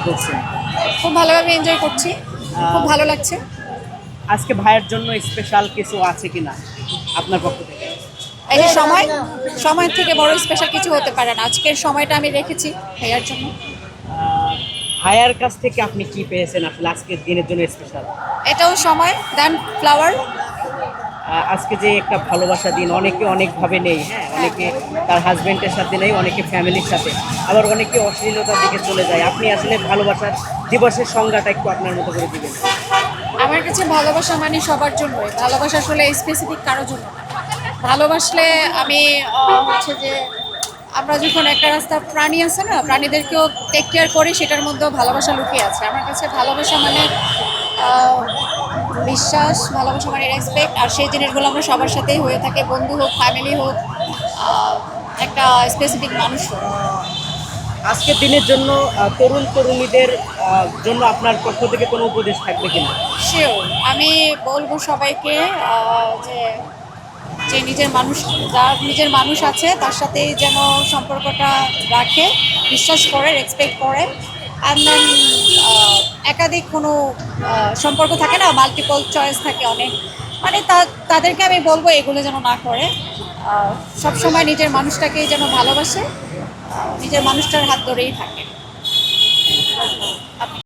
করছেন? খুব ভালোভাবে এনজয় করছি, খুব ভালো লাগছে। আজকে ভাইয়ের জন্য স্পেশাল কিছু আছে কিনা আপনার পক্ষ থেকে? এই যে সময়, সময় থেকে বড় স্পেশাল কিছু হতে পারে না। আজকের সময়টা আমি রেখেছি ভাইয়ার জন্য। ভাইয়ার কাছ থেকে আপনি কি পেয়েছেন আসলে আজকের দিনের জন্য স্পেশাল? এটাও সময়, দেন ফ্লাওয়ার। আজকে যে একটা ভালোবাসা দিন, অনেকে অনেকভাবে নেই, হ্যাঁ, অনেকে তার হাজবেন্ডের সাথে নেই, অনেকে ফ্যামিলির সাথে, আবার অনেকে অশ্লীলতার দিকে চলে যায়। আপনি আসলে ভালোবাসার দিবসের সংজ্ঞাটা একটু আপনার মতো করে দিবেন। আমার কাছে ভালোবাসা মানে সবার জন্যই। ভালোবাসা আসলে স্পেসিফিক কারোর জন্য না। ভালোবাসলে আমি হচ্ছে যে আমরা যখন একটা রাস্তা প্রাণী আছে না, প্রাণীদেরকেও টেক কেয়ার করি, সেটার মধ্যেও ভালোবাসা লুকিয়ে আছে। আমার কাছে ভালোবাসা মানে আহ, বিশ্বাস, ভালোবাসা মানে রেসপেক্ট, আর সেই জিনিসগুলো আমরা সবার সাথেই হয়ে থাকে, বন্ধু হোক, ফ্যামিলি হোক, আহ, একটা স্পেসিফিক মানুষ হোক। আজকের দিনের জন্য তরুণ তরুণীদের জন্য আপনার পক্ষ থেকে কোনো উপদেশ থাকবে কিনা? শিওর, আমি বলবো সবাইকে যে যে নিজের মানুষ, যার নিজের মানুষ আছে তার সাথেই যেন সম্পর্কটা রাখে, বিশ্বাস করে, রেসপেক্ট করে। অ্যান্ড দেন একাধিক কোনো সম্পর্ক থাকে না, মাল্টিপল চয়েস থাকে অনেক, মানে তাদেরকে আমি বলবো এগুলো যেন না করে। সবসময় নিজের মানুষটাকেই যেন ভালোবাসে, নিজের মানুষটার হাত ধরেই থাকে।